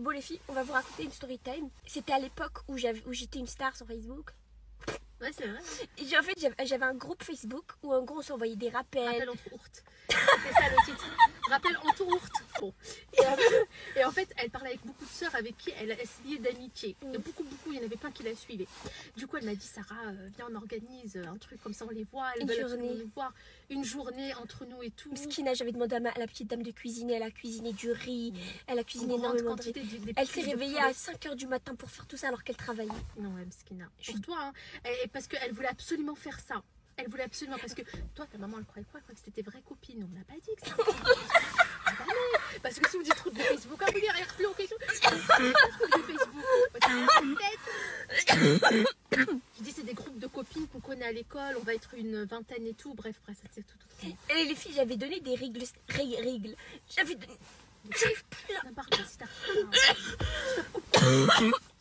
Bon les filles, on va vous raconter une story time. C'était à l'époque où j'étais une star sur Facebook. Ouais, c'est vrai. Et en fait, j'avais un groupe Facebook où en gros on s'envoyait des rappels. Rappel entre ourtes. C'est ça le titre. Rappel entre ourtes. Bon. Et en fait, elle parlait avec beaucoup de sœurs avec qui elle se liait d'amitié. Et beaucoup, il y en avait plein qui la suivaient. Du coup, elle m'a dit, Sarah, viens, on organise un truc comme ça, on les voit. Elles veulent absolument nous voir. Une journée entre nous et tout. Skina, j'avais demandé à la petite dame de cuisiner. Elle a cuisiné du riz. Elle a cuisiné énormément de riz. Elle s'est réveillée à 5 h du matin pour faire tout ça alors qu'elle travaillait. Non, Skina. Pour toi, hein. Et parce qu'elle voulait absolument faire ça. Elle voulait absolument, parce que toi, ta maman, elle croyait quoi? Elle croyait que c'était tes vraies copines. On n'a pas dit que ça. Parce que si vous dites truc de Facebook, ah oui, rien plus en question. Truc de Facebook. Je dis, c'est des groupes de copines qu'on connaît à l'école. On va être une vingtaine et tout. Bref, ça c'est tout. Et les filles, j'avais donné des règles. J'avais donné. N'importe quoi, si t'as.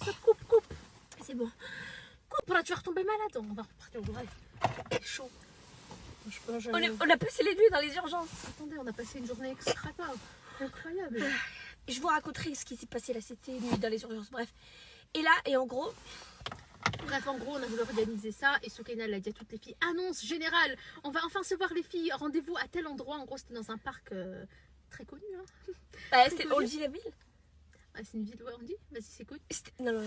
Stop, coupe. C'est bon. Coupe, là, tu vas retomber malade. On va repartir au bref. Chaud. On a passé les nuits dans les urgences. Attendez, on a passé une journée incroyable. Je vous raconterai ce qui s'est passé là, c'était une nuit dans les urgences, bref. Et là, et en gros... Bref, en gros, on a voulu organiser ça et Soukaina l'a dit à toutes les filles. Annonce générale, on va enfin se voir les filles, rendez-vous à tel endroit. En gros, c'était dans un parc très connu. Hein. On dit la ville? Ah, c'est une ville, ouais, on dit. Vas-y, c'est cool. Non.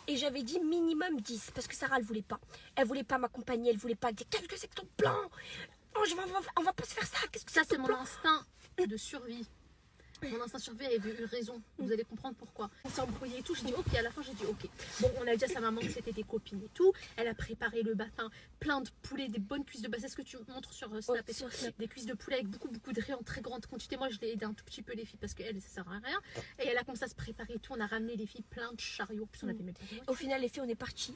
Et j'avais dit minimum 10 parce que Sarah elle voulait pas. Elle voulait pas m'accompagner, elle voulait pas. Elle dit qu'est-ce que c'est que ton plan? Oh, on va pas se faire ça. Qu'est-ce que ça c'est mon instinct de survie. Mon instinct de survie avait eu raison. Vous allez comprendre pourquoi. On s'est embrouillé et tout. J'ai dit ok. À la fin, j'ai dit ok. Bon, on a dit à sa maman que c'était des copines et tout. Elle a préparé le matin plein de poulet, des bonnes cuisses de bœuf. C'est ce que tu montres sur Snap. Des cuisses de poulet avec beaucoup de riz en très grande quantité. Moi, je l'ai aidé un tout petit peu les filles parce qu'elle, ça sert à rien. Et elle a commencé à se préparer et tout. On a ramené les filles plein de chariots. Puis on avait même Au final, les filles, on est partis.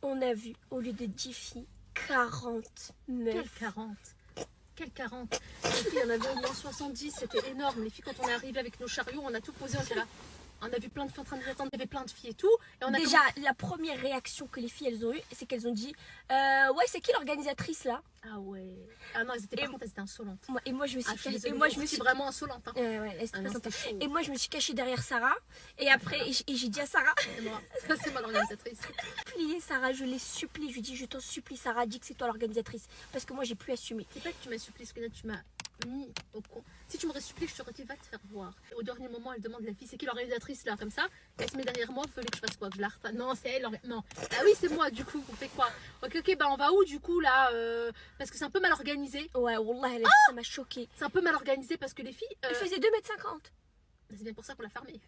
On a vu, au lieu de 10 filles, 40 meufs. Quelle 40? Les filles, il y en avait au moins 70, c'était énorme. Les filles, quand on est arrivé avec nos chariots, on a tout posé, on était là. On a vu plein de filles en train de nous attendre, il y avait plein de filles et tout. Et on a déjà, la première réaction que les filles elles ont eue, c'est qu'elles ont dit ouais, c'est qui l'organisatrice là? Ah ouais. Ah non, elles étaient, par contre, elles étaient insolentes. Et moi, je me suis cachée. Et moi, je me suis vraiment insolente. Hein. Et moi, je me suis cachée derrière Sarah. Et après, j'ai dit à Sarah. C'est moi l'organisatrice. Plié Sarah, je l'ai supplié. Je lui ai dit, je t'en supplie, Sarah, dis que c'est toi l'organisatrice. Parce que moi, j'ai plus assumé. C'est pas que tu m'as supplié, ce que tu m'as mis au con. Si tu m'aurais supplié, je t'aurais dit, va te faire voir. Et au dernier moment, elle demande la fille, c'est qui l'organisatrice là, comme ça. Elle se met derrière moi, il fallait que je fasse quoi? Que je la refasse. Non, c'est elle. Non. Ah oui, c'est moi, du coup. On fait quoi? Ok, bah on va où du coup là parce que c'est un peu mal organisé. Ouais, wallah, ça m'a choquée. C'est un peu mal organisé parce que les filles. Elle faisait 2,50 m. C'est bien pour ça qu'on l'a fermée.